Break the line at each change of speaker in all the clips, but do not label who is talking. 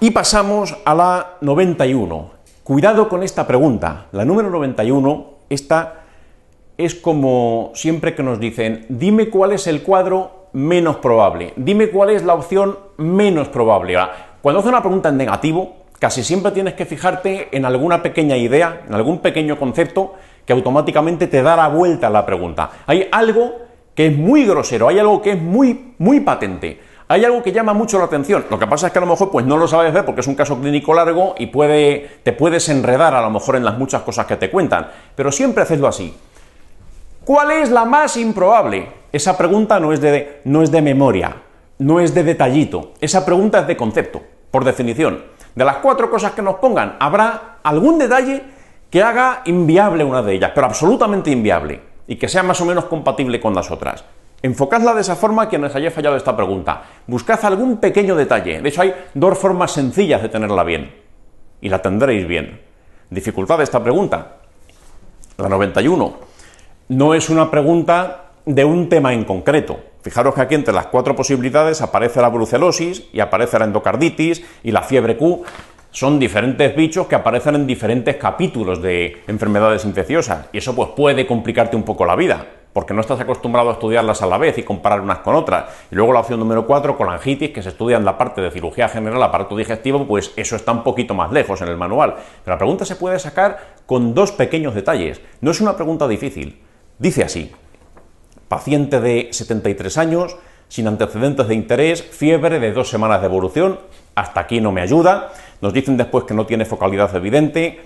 Y pasamos a la 91. Cuidado con esta pregunta. La número 91, esta es como siempre que nos dicen, dime cuál es el cuadro menos probable, dime cuál es la opción menos probable. Cuando haces una pregunta en negativo, casi siempre tienes que fijarte en alguna pequeña idea, en algún pequeño concepto que automáticamente te dará vuelta a la pregunta. Hay algo que es muy grosero, hay algo que es muy patente, hay algo que llama mucho la atención. Lo que pasa es que a lo mejor pues no lo sabes ver porque es un caso clínico largo y te puedes enredar a lo mejor en las muchas cosas que te cuentan, pero siempre hacedlo así. ¿Cuál es la más improbable? Esa pregunta no es de memoria, no es de detallito, esa pregunta es de concepto, por definición. De las 4 cosas que nos pongan, habrá algún detalle que haga inviable una de ellas, pero absolutamente inviable, y que sea más o menos compatible con las otras. Enfocadla de esa forma quienes hayáis fallado esta pregunta. Buscad algún pequeño detalle. De hecho, hay 2 formas sencillas de tenerla bien, y la tendréis bien. Dificultad de esta pregunta. La 91. No es una pregunta de un tema en concreto. Fijaros que aquí entre las 4 posibilidades aparece la brucelosis y aparece la endocarditis y la fiebre Q. Son diferentes bichos que aparecen en diferentes capítulos de enfermedades infecciosas y eso pues puede complicarte un poco la vida porque no estás acostumbrado a estudiarlas a la vez y comparar unas con otras. Y luego la opción número 4, colangitis, que se estudia en la parte de cirugía general, aparato digestivo, pues eso está un poquito más lejos en el manual. Pero la pregunta se puede sacar con 2 pequeños detalles. No es una pregunta difícil. Dice así: paciente de 73 años, sin antecedentes de interés, fiebre de 2 semanas de evolución, hasta aquí no me ayuda. Nos dicen después que no tiene focalidad evidente,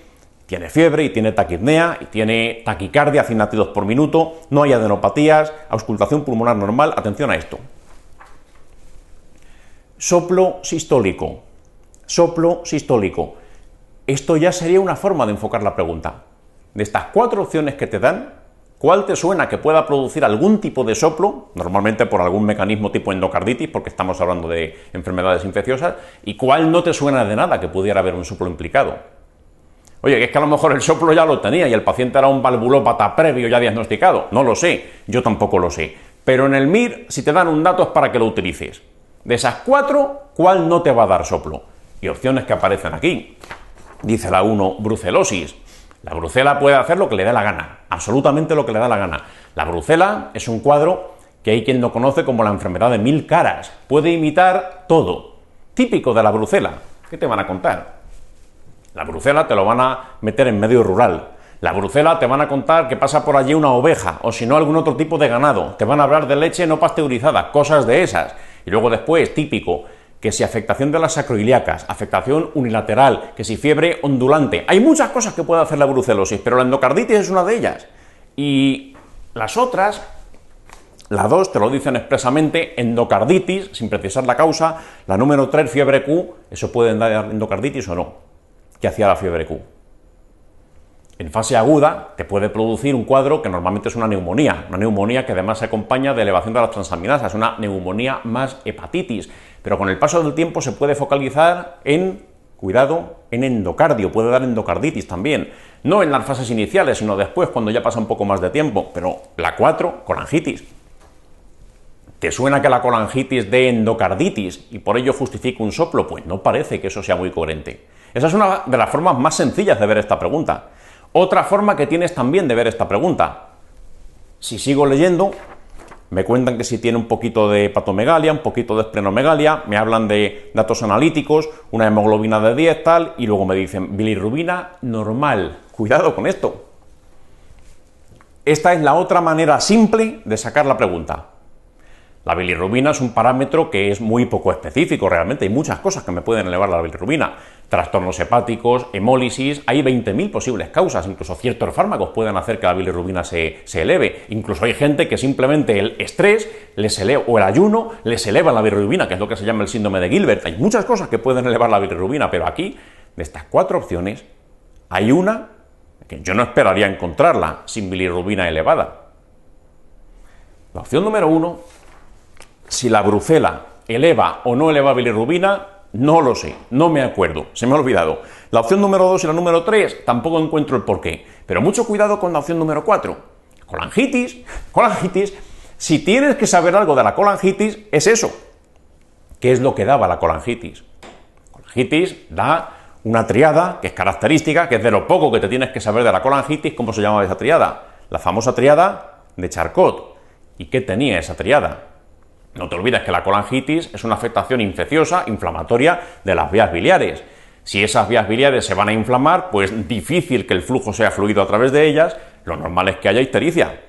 tiene fiebre y tiene taquipnea y tiene taquicardia, 100 latidos por minuto, no hay adenopatías, auscultación pulmonar normal. Atención a esto. Soplo sistólico. Soplo sistólico. Esto ya sería una forma de enfocar la pregunta. De estas 4 opciones que te dan, ¿cuál te suena que pueda producir algún tipo de soplo, normalmente por algún mecanismo tipo endocarditis, porque estamos hablando de enfermedades infecciosas, y cuál no te suena de nada que pudiera haber un soplo implicado? Oye, que es que a lo mejor el soplo ya lo tenía y el paciente era un valvulópata previo ya diagnosticado. No lo sé, yo tampoco lo sé. Pero en el MIR, si te dan un dato es para que lo utilices. De esas 4, ¿cuál no te va a dar soplo? Y opciones que aparecen aquí. Dice la 1, brucelosis. La brucela puede hacer lo que le dé la gana, absolutamente lo que le da la gana. La brucela es un cuadro que hay quien lo conoce como la enfermedad de 1000 caras. Puede imitar todo. Típico de la brucela. ¿Qué te van a contar? La brucela te lo van a meter en medio rural. La brucela te van a contar que pasa por allí una oveja, o si no algún otro tipo de ganado. Te van a hablar de leche no pasteurizada, cosas de esas. Y luego después, típico, que si afectación de las sacroiliacas, afectación unilateral, que si fiebre ondulante. Hay muchas cosas que puede hacer la brucelosis, pero la endocarditis es una de ellas. Y las otras, la 2 te lo dicen expresamente, endocarditis, sin precisar la causa. La número 3, fiebre Q, ¿eso puede dar endocarditis o no? ¿Qué hacía la fiebre Q? En fase aguda te puede producir un cuadro que normalmente es una neumonía que además se acompaña de elevación de las transaminasas, una neumonía más hepatitis, pero con el paso del tiempo se puede focalizar en, cuidado, en endocardio, puede dar endocarditis también, no en las fases iniciales, sino después cuando ya pasa un poco más de tiempo. Pero la 4, colangitis. ¿Te suena que la colangitis dé endocarditis y por ello justifica un soplo? Pues no parece que eso sea muy coherente. Esa es una de las formas más sencillas de ver esta pregunta. Otra forma que tienes también de ver esta pregunta. Si sigo leyendo, me cuentan que si tiene un poquito de hepatomegalia, un poquito de esplenomegalia, me hablan de datos analíticos, una hemoglobina de 10 tal, y luego me dicen bilirrubina normal. Cuidado con esto. Esta es la otra manera simple de sacar la pregunta. La bilirrubina es un parámetro que es muy poco específico, realmente hay muchas cosas que me pueden elevar la bilirrubina. Trastornos hepáticos, hemólisis, hay 20.000 posibles causas, incluso ciertos fármacos pueden hacer que la bilirrubina se eleve. Incluso hay gente que simplemente el estrés o el ayuno les eleva la bilirrubina, que es lo que se llama el síndrome de Gilbert. Hay muchas cosas que pueden elevar la bilirrubina, pero aquí, de estas 4 opciones, hay una que yo no esperaría encontrarla sin bilirrubina elevada. La opción número 1... Si la brucela eleva o no eleva bilirrubina, no lo sé, no me acuerdo, se me ha olvidado. La opción número 2 y la número 3 tampoco encuentro el porqué, pero mucho cuidado con la opción número 4. Colangitis, si tienes que saber algo de la colangitis, es eso. ¿Qué es lo que daba la colangitis? Colangitis da una triada que es característica, que es de lo poco que te tienes que saber de la colangitis. ¿Cómo se llamaba esa triada? La famosa triada de Charcot. ¿Y qué tenía esa triada? No te olvides que la colangitis es una afectación infecciosa, inflamatoria de las vías biliares. Si esas vías biliares se van a inflamar, pues difícil que el flujo sea fluido a través de ellas, lo normal es que haya ictericia.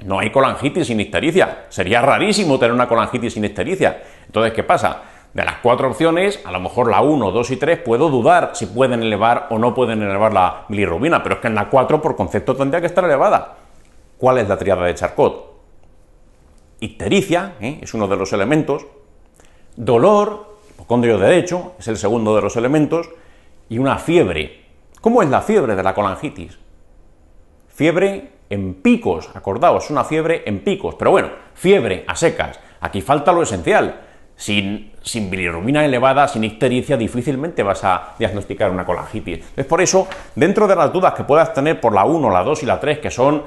No hay colangitis sin ictericia. Sería rarísimo tener una colangitis sin ictericia. Entonces, ¿qué pasa? De las 4 opciones, a lo mejor la 1, 2 y 3 puedo dudar si pueden elevar o no pueden elevar la bilirrubina, pero es que en la 4 por concepto tendría que estar elevada. ¿Cuál es la triada de Charcot? Ictericia, es uno de los elementos, dolor, hipocondrio derecho, es el segundo de los elementos, y una fiebre. ¿Cómo es la fiebre de la colangitis? Fiebre en picos, acordaos, es una fiebre en picos, pero bueno, fiebre a secas. Aquí falta lo esencial. Sin bilirrubina elevada, sin ictericia, difícilmente vas a diagnosticar una colangitis. Es por eso, dentro de las dudas que puedas tener por la 1, la 2 y la 3, que son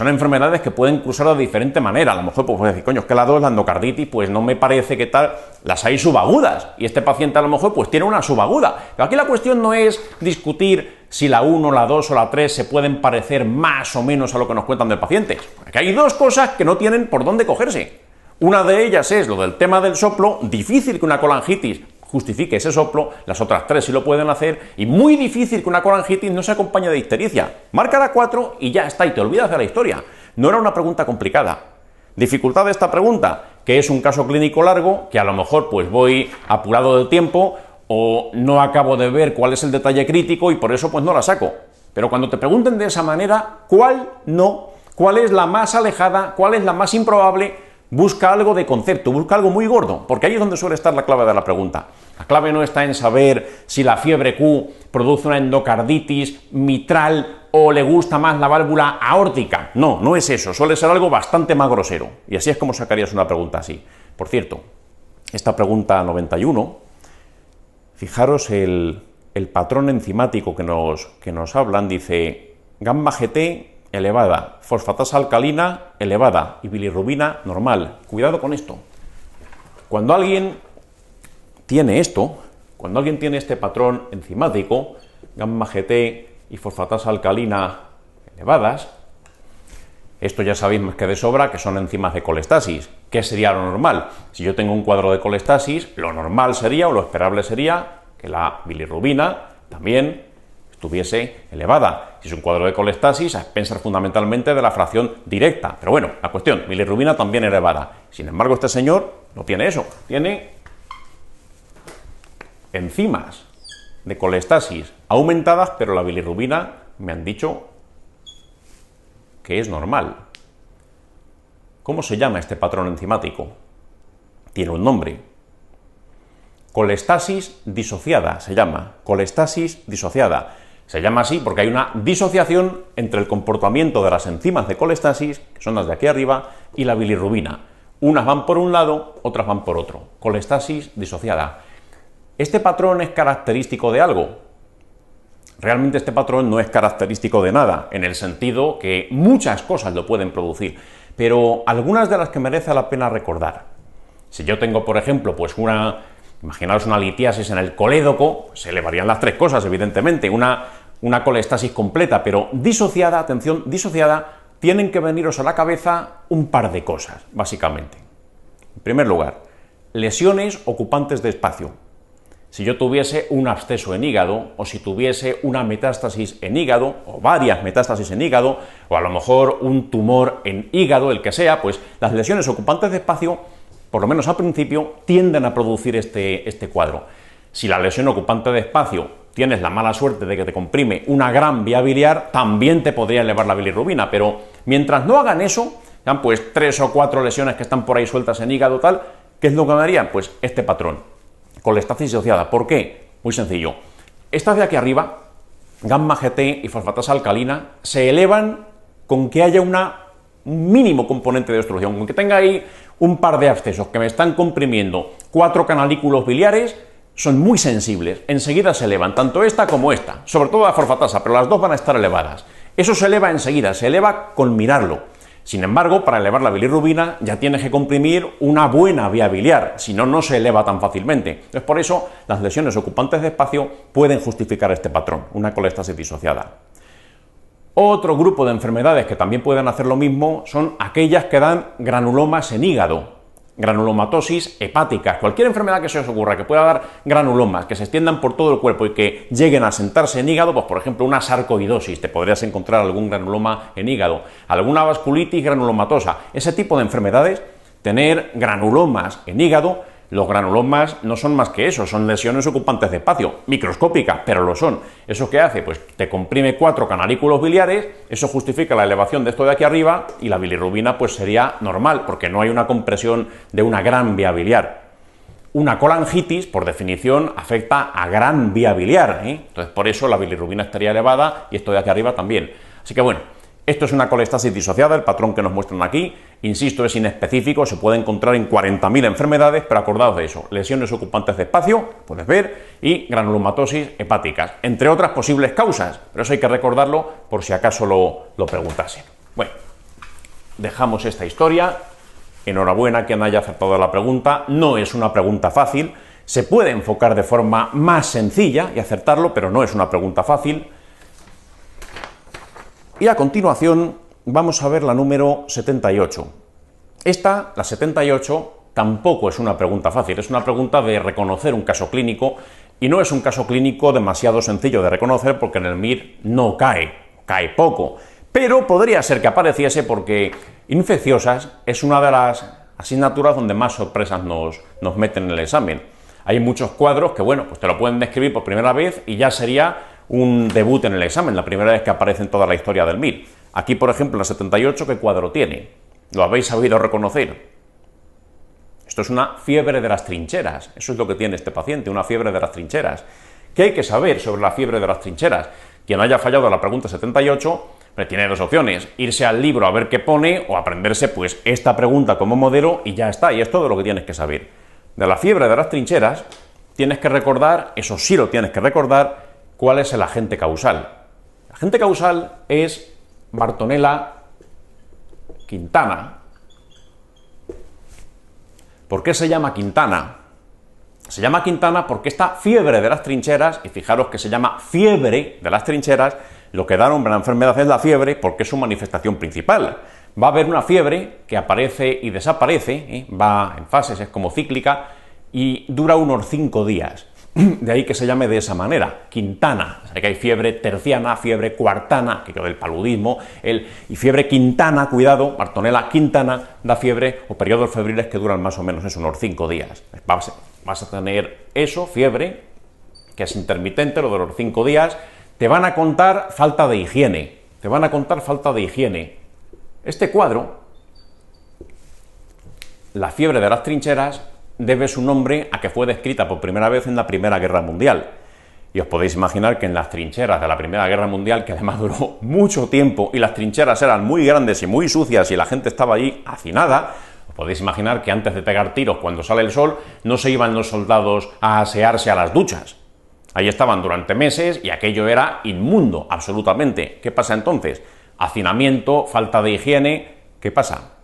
enfermedades que pueden cursar de diferente manera, a lo mejor pues puedes decir, coño, es que la 2, la endocarditis, pues no me parece que tal, las hay subagudas, y este paciente a lo mejor pues tiene una subaguda. Pero aquí la cuestión no es discutir si la 1, la 2 o la 3 se pueden parecer más o menos a lo que nos cuentan del paciente. Aquí hay dos cosas que no tienen por dónde cogerse. Una de ellas es lo del tema del soplo, difícil que una colangitis justifique ese soplo, las otras 3 sí lo pueden hacer, y muy difícil que una colangitis no se acompañe de ictericia. Marca la 4 y ya está, y te olvidas de la historia. No era una pregunta complicada. Dificultad de esta pregunta, que es un caso clínico largo, que a lo mejor pues voy apurado del tiempo, o no acabo de ver cuál es el detalle crítico y por eso pues no la saco. Pero cuando te pregunten de esa manera, ¿cuál no? ¿Cuál es la más alejada? ¿Cuál es la más improbable? Busca algo de concepto, busca algo muy gordo, porque ahí es donde suele estar la clave de la pregunta. La clave no está en saber si la fiebre Q produce una endocarditis mitral o le gusta más la válvula aórtica. No, no es eso, suele ser algo bastante más grosero. Y así es como sacarías una pregunta así. Por cierto, esta pregunta 91, fijaros el patrón enzimático que nos hablan, dice gamma GT elevada, fosfatasa alcalina elevada y bilirrubina normal. Cuidado con esto. Cuando alguien tiene esto, cuando alguien tiene este patrón enzimático, gamma GT y fosfatasa alcalina elevadas, esto ya sabéis más que de sobra que son enzimas de colestasis. ¿Qué sería lo normal? Si yo tengo un cuadro de colestasis, lo normal sería, o lo esperable sería, que la bilirrubina también estuviese elevada. Si es un cuadro de colestasis, a pensar fundamentalmente de la fracción directa. Pero bueno, la cuestión, bilirrubina también elevada. Sin embargo, este señor no tiene eso. Tiene enzimas de colestasis aumentadas, pero la bilirrubina me han dicho que es normal. ¿Cómo se llama este patrón enzimático? Tiene un nombre. Colestasis disociada se llama. Colestasis disociada. Se llama así porque hay una disociación entre el comportamiento de las enzimas de colestasis, que son las de aquí arriba, y la bilirrubina. Unas van por un lado, otras van por otro. Colestasis disociada. ¿Este patrón es característico de algo? Realmente este patrón no es característico de nada, en el sentido que muchas cosas lo pueden producir, pero algunas de las que merece la pena recordar. Si yo tengo, por ejemplo, pues imaginaos una litiasis en el colédoco, se elevarían las 3 cosas, evidentemente, una colestasis completa, pero disociada, atención, disociada, tienen que veniros a la cabeza un par de cosas, básicamente. En primer lugar, lesiones ocupantes de espacio. Si yo tuviese un absceso en hígado, o si tuviese una metástasis en hígado, o varias metástasis en hígado, o a lo mejor un tumor en hígado, el que sea, pues las lesiones ocupantes de espacio, por lo menos al principio, tienden a producir este cuadro. Si la lesión ocupante de espacio tienes la mala suerte de que te comprime una gran vía biliar, también te podría elevar la bilirrubina, pero mientras no hagan eso, dan pues 3 o 4 lesiones que están por ahí sueltas en hígado tal, ¿qué es lo que me haría? Pues este patrón, colestasis disociada. ¿Por qué? Muy sencillo. Estas de aquí arriba, gamma GT y fosfatasa alcalina, se elevan con que haya un mínimo componente de obstrucción, con que tenga ahí un par de abscesos que me están comprimiendo 4 canalículos biliares, son muy sensibles, enseguida se elevan, tanto esta como esta, sobre todo la fosfatasa, pero las dos van a estar elevadas. Eso se eleva enseguida, se eleva con mirarlo. Sin embargo, para elevar la bilirrubina ya tienes que comprimir una buena vía biliar, si no, no se eleva tan fácilmente. Entonces, por eso, las lesiones ocupantes de espacio pueden justificar este patrón, una colestasis disociada. Otro grupo de enfermedades que también pueden hacer lo mismo son aquellas que dan granulomas en hígado, granulomatosis hepáticas. Cualquier enfermedad que se os ocurra que pueda dar granulomas, que se extiendan por todo el cuerpo y que lleguen a sentarse en hígado, pues por ejemplo una sarcoidosis, te podrías encontrar algún granuloma en hígado, alguna vasculitis granulomatosa. Ese tipo de enfermedades, tener granulomas en hígado. Los granulomas no son más que eso, son lesiones ocupantes de espacio, microscópicas, pero lo son. ¿Eso qué hace? Pues te comprime 4 canarículos biliares, eso justifica la elevación de esto de aquí arriba y la bilirrubina pues sería normal, porque no hay una compresión de una gran vía biliar. Una colangitis, por definición, afecta a gran vía biliar, ¿eh? Entonces por eso la bilirrubina estaría elevada y esto de aquí arriba también. Así que bueno, esto es una colestasis disociada, el patrón que nos muestran aquí. Insisto, es inespecífico, se puede encontrar en 40.000 enfermedades, pero acordaos de eso, lesiones ocupantes de espacio, puedes ver, y granulomatosis hepáticas, entre otras posibles causas, pero eso hay que recordarlo por si acaso lo preguntasen. Bueno, dejamos esta historia. Enhorabuena quien haya acertado la pregunta, no es una pregunta fácil, se puede enfocar de forma más sencilla y acertarlo, pero no es una pregunta fácil. Y a continuación vamos a ver la número 78. Esta, la 78, tampoco es una pregunta fácil, es una pregunta de reconocer un caso clínico y no es un caso clínico demasiado sencillo de reconocer porque en el MIR no cae poco, pero podría ser que apareciese porque infecciosas es una de las asignaturas donde más sorpresas nos meten en el examen. Hay muchos cuadros que, bueno, pues te lo pueden describir por primera vez y ya sería un debut en el examen, la primera vez que aparece en toda la historia del MIR. Aquí, por ejemplo, la 78, ¿qué cuadro tiene? ¿Lo habéis sabido reconocer? Esto es una fiebre de las trincheras, eso es lo que tiene este paciente, una fiebre de las trincheras. ¿Qué hay que saber sobre la fiebre de las trincheras? Quien haya fallado la pregunta 78, tiene dos opciones, irse al libro a ver qué pone o aprenderse pues esta pregunta como modelo y ya está, y es todo lo que tienes que saber. De la fiebre de las trincheras tienes que recordar, eso sí lo tienes que recordar, ¿cuál es el agente causal? El agente causal es Bartonella quintana. ¿Por qué se llama quintana? Se llama quintana porque esta fiebre de las trincheras, y fijaros que se llama fiebre de las trincheras, lo que da nombre a la enfermedad es la fiebre porque es su manifestación principal. Va a haber una fiebre que aparece y desaparece, va en fases, es como cíclica, y dura unos 5 días. De ahí que se llame de esa manera, quintana. O sea, que hay fiebre terciana, fiebre cuartana, que del paludismo, y fiebre quintana, cuidado, Bartonella quintana, da fiebre o periodos febriles que duran más o menos eso, unos 5 días. Vas a tener eso, fiebre, que es intermitente, lo de los 5 días, te van a contar falta de higiene, Este cuadro, la fiebre de las trincheras, debe su nombre a que fue descrita por primera vez en la Primera Guerra Mundial. Y os podéis imaginar que en las trincheras de la Primera Guerra Mundial, que además duró mucho tiempo y las trincheras eran muy grandes y muy sucias y la gente estaba allí hacinada, os podéis imaginar que antes de pegar tiros cuando sale el sol no se iban los soldados a asearse a las duchas. Ahí estaban durante meses y aquello era inmundo, absolutamente. ¿Qué pasa entonces? Hacinamiento, falta de higiene. ¿Qué pasa?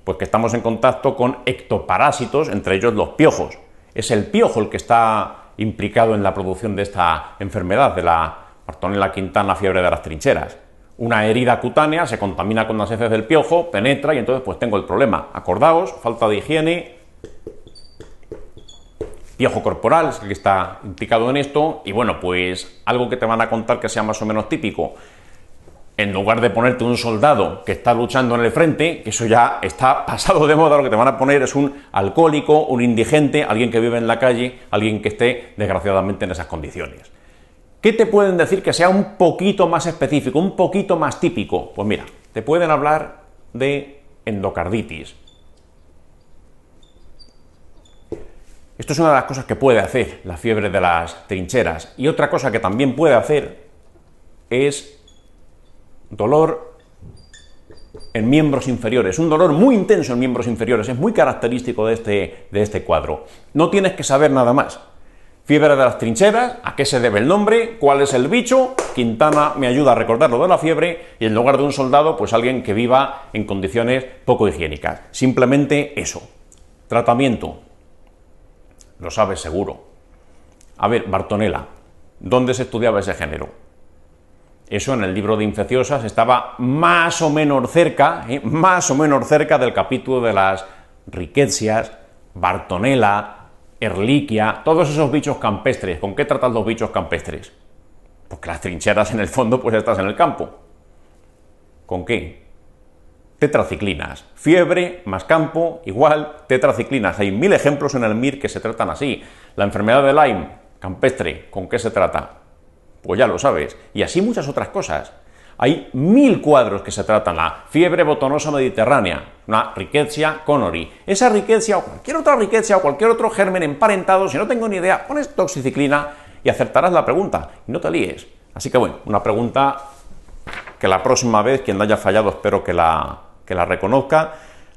Pues que estamos en contacto con ectoparásitos, entre ellos los piojos. Es el piojo el que está implicado en la producción de esta enfermedad, de la Bartonella quintana, fiebre de las trincheras. Una herida cutánea se contamina con las heces del piojo, penetra y entonces pues tengo el problema. Acordaos, falta de higiene, piojo corporal es el que está implicado en esto y bueno, pues algo que te van a contar que sea más o menos típico. En lugar de ponerte un soldado que está luchando en el frente, que eso ya está pasado de moda, lo que te van a poner es un alcohólico, un indigente, alguien que vive en la calle, alguien que esté desgraciadamente en esas condiciones. ¿Qué te pueden decir que sea un poquito más específico, un poquito más típico? Pues mira, te pueden hablar de endocarditis. Esto es una de las cosas que puede hacer la fiebre de las trincheras. Y otra cosa que también puede hacer es dolor en miembros inferiores, un dolor muy intenso en miembros inferiores, es muy característico de este cuadro. No tienes que saber nada más. Fiebre de las trincheras, ¿a qué se debe el nombre? ¿Cuál es el bicho? Quintana me ayuda a recordar lo de la fiebre y en lugar de un soldado, pues alguien que viva en condiciones poco higiénicas. Simplemente eso. Tratamiento. Lo sabes seguro. A ver, Bartonella, ¿dónde se estudiaba ese género? Eso en el libro de infecciosas estaba más o menos cerca del capítulo de las riquecias, Bartonella, Ehrlichia, todos esos bichos campestres. ¿Con qué tratan los bichos campestres? Porque las trincheras en el fondo, pues estás en el campo. ¿Con qué? Tetraciclinas. Fiebre más campo igual tetraciclinas. Hay 1000 ejemplos en el MIR que se tratan así. La enfermedad de Lyme, campestre, ¿con qué se trata? Pues ya lo sabes. Y así muchas otras cosas. Hay 1000 cuadros que se tratan, la fiebre botonosa mediterránea, una Rickettsia connori. Esa Rickettsia o cualquier otra Rickettsia o cualquier otro germen emparentado, si no tengo ni idea, pones doxiciclina y acertarás la pregunta y no te líes. Así que bueno, una pregunta que la próxima vez, quien la haya fallado, espero que la reconozca.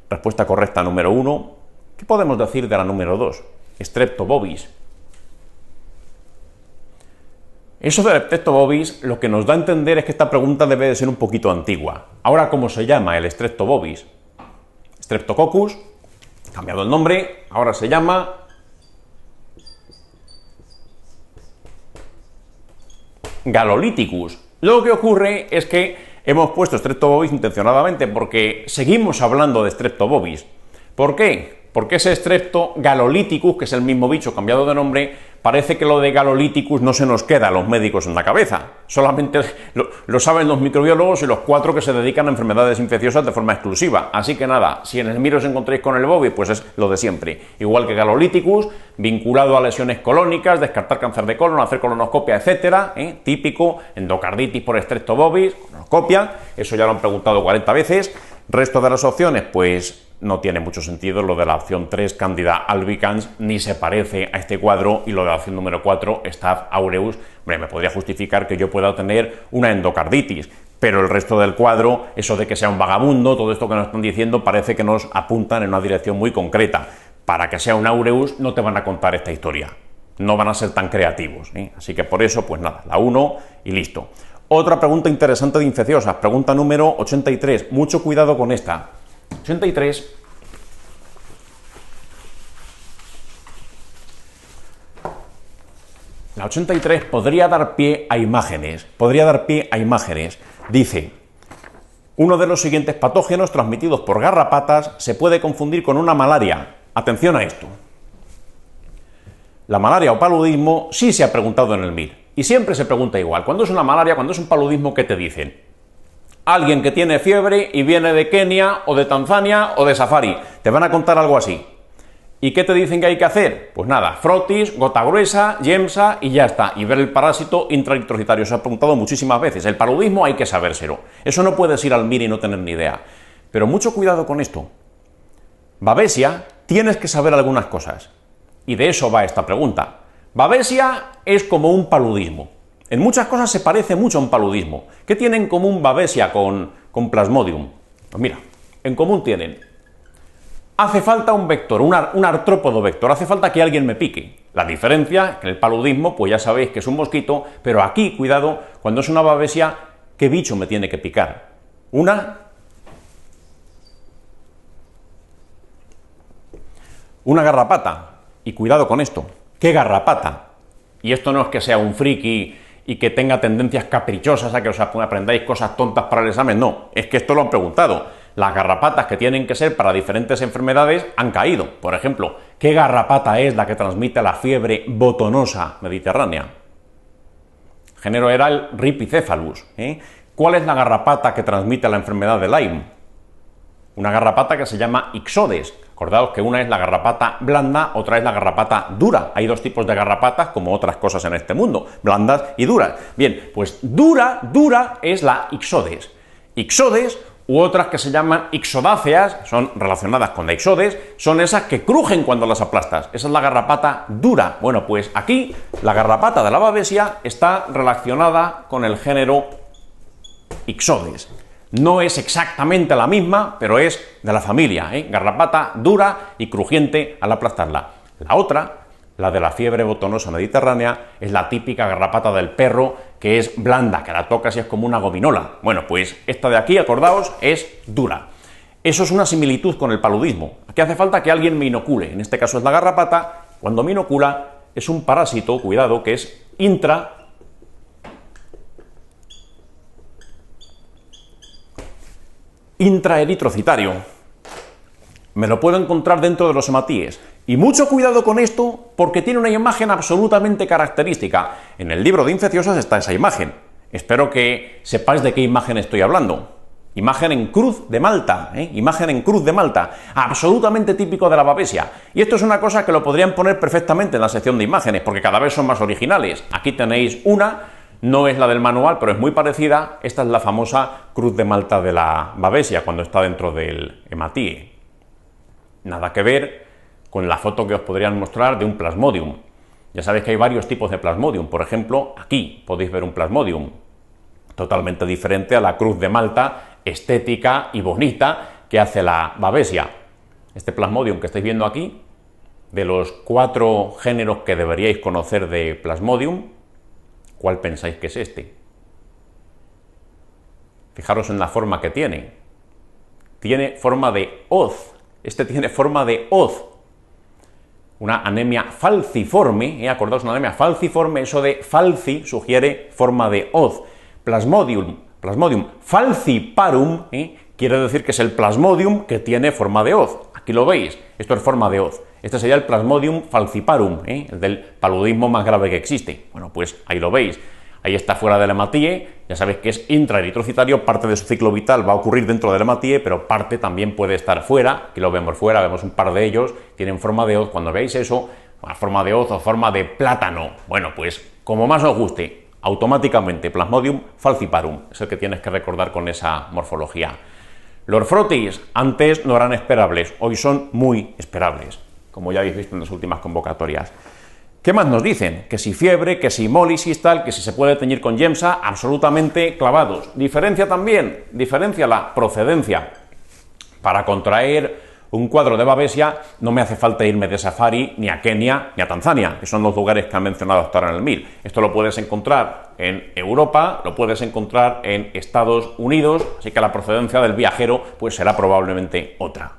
Respuesta correcta número 1. ¿Qué podemos decir de la número 2? Streptobovis. Eso del Streptobovis lo que nos da a entender es que esta pregunta debe de ser un poquito antigua. Ahora, ¿cómo se llama el Streptobovis? Streptococcus, cambiado el nombre, ahora se llama Galolyticus. Lo que ocurre es que hemos puesto Streptobovis intencionadamente porque seguimos hablando de Streptobovis. ¿Por qué? Porque ese Strepto Galolyticus, que es el mismo bicho cambiado de nombre, parece que lo de Galolyticus no se nos queda a los médicos en la cabeza. Solamente lo saben los microbiólogos y los 4 que se dedican a enfermedades infecciosas de forma exclusiva. Así que nada, si en el MIR os encontréis con el Bovis, pues es lo de siempre. Igual que Galolyticus, vinculado a lesiones colónicas, descartar cáncer de colon, hacer colonoscopia, etcétera, típico, endocarditis por Streptobovis, colonoscopia, eso ya lo han preguntado 40 veces. Resto de las opciones, pues no tiene mucho sentido. Lo de la opción 3, Candida albicans, ni se parece a este cuadro, y lo de la opción número 4, Staph aureus, hombre, me podría justificar que yo pueda tener una endocarditis, pero el resto del cuadro, eso de que sea un vagabundo, todo esto que nos están diciendo, parece que nos apuntan en una dirección muy concreta. Para que sea un aureus no te van a contar esta historia, no van a ser tan creativos, así que por eso, pues nada, la 1 y listo. Otra pregunta interesante de infecciosas, pregunta número 83, mucho cuidado con esta. 83. La 83 podría dar pie a imágenes. Dice, uno de los siguientes patógenos transmitidos por garrapatas se puede confundir con una malaria. Atención a esto. La malaria o paludismo sí se ha preguntado en el MIR. Y siempre se pregunta igual. Cuando es una malaria, cuando es un paludismo, ¿qué te dicen? Alguien que tiene fiebre y viene de Kenia o de Tanzania o de Safari. Te van a contar algo así. ¿Y qué te dicen que hay que hacer? Pues nada, frotis, gota gruesa, yemsa y ya está. Y ver el parásito intraintrocitario. Se ha preguntado muchísimas veces. El paludismo hay que sabérselo. Eso no puedes ir al MIR y no tener ni idea. Pero mucho cuidado con esto. Babesia, tienes que saber algunas cosas. Y de eso va esta pregunta. Babesia es como un paludismo. En muchas cosas se parece mucho a un paludismo. ¿Qué tiene en común Babesia con Plasmodium? Pues mira, en común tienen: hace falta un vector, un artrópodo vector, hace falta que alguien me pique. La diferencia, que en el paludismo, pues ya sabéis que es un mosquito, pero aquí, cuidado, cuando es una Babesia, ¿qué bicho me tiene que picar? Una garrapata. Y cuidado con esto. ¿Qué garrapata? Y esto no es que sea un friki y que tenga tendencias caprichosas a que os aprendáis cosas tontas para el examen, no, es que esto lo han preguntado. Las garrapatas que tienen que ser para diferentes enfermedades han caído. Por ejemplo, ¿qué garrapata es la que transmite la fiebre botonosa mediterránea? Género era el Rhipicephalus. ¿Cuál es la garrapata que transmite la enfermedad de Lyme? Una garrapata que se llama Ixodes. Acordaos que una es la garrapata blanda, otra es la garrapata dura. Hay dos tipos de garrapatas, como otras cosas en este mundo, blandas y duras. Bien, pues dura es la Ixodes. Ixodes, u otras que se llaman ixodáceas, son relacionadas con la Ixodes, son esas que crujen cuando las aplastas. Esa es la garrapata dura. Bueno, pues aquí la garrapata de la Babesia está relacionada con el género Ixodes. No es exactamente la misma, pero es de la familia, garrapata dura y crujiente al aplastarla. La otra, La de la fiebre botonosa mediterránea es la típica garrapata del perro, que es blanda, que la tocas y es como una gominola. Bueno, pues esta de aquí, acordaos, es dura. Eso es una similitud con el paludismo. Aquí hace falta que alguien me inocule. En este caso es la garrapata. Cuando me inocula es un parásito, cuidado, que es intraeritrocitario. Me lo puedo encontrar dentro de los hematíes. Y mucho cuidado con esto, porque tiene una imagen absolutamente característica. En el libro de infecciosas está esa imagen. Espero que sepáis de qué imagen estoy hablando. Imagen en cruz de Malta, imagen en cruz de Malta, absolutamente típico de la babesia. Y esto es una cosa que lo podrían poner perfectamente en la sección de imágenes, porque cada vez son más originales. Aquí tenéis una, no es la del manual, pero es muy parecida. Esta es la famosa cruz de Malta de la babesia, cuando está dentro del hematíe. Nada que ver con la foto que os podrían mostrar de un plasmodium. Ya sabéis que hay varios tipos de plasmodium. Por ejemplo, aquí podéis ver un plasmodium totalmente diferente a la cruz de Malta estética y bonita que hace la babesia. Este plasmodium que estáis viendo aquí, de los 4 géneros que deberíais conocer de plasmodium, ¿cuál pensáis que es este? Fijaros en la forma que tiene. Tiene forma de hoz. Este tiene forma de hoz. Una anemia falciforme, acordaos, una anemia falciforme, eso de falci sugiere forma de hoz. Plasmodium falciparum, quiere decir que es el plasmodium que tiene forma de hoz. Aquí lo veis, esto es forma de hoz. Este sería el plasmodium falciparum, el del paludismo más grave que existe. Bueno, pues ahí lo veis. Ahí está fuera del hematíe, ya sabéis que es intraeritrocitario, parte de su ciclo vital va a ocurrir dentro del hematíe, pero parte también puede estar fuera. Aquí lo vemos fuera, vemos un par de ellos, tienen forma de hoz. Cuando veáis eso, una forma de hoz o forma de plátano, bueno, pues como más os guste, automáticamente Plasmodium falciparum, es el que tienes que recordar con esa morfología. Los frotis antes no eran esperables, hoy son muy esperables, como ya habéis visto en las últimas convocatorias. ¿Qué más nos dicen? Que si fiebre, que si hemólisis, tal, que si se puede teñir con Yemsa, absolutamente clavados. Diferencia también, diferencia la procedencia. Para contraer un cuadro de babesia no me hace falta irme de safari ni a Kenia ni a Tanzania, que son los lugares que han mencionado hasta ahora en el MIR. Esto lo puedes encontrar en Europa, lo puedes encontrar en Estados Unidos, así que la procedencia del viajero pues será probablemente otra.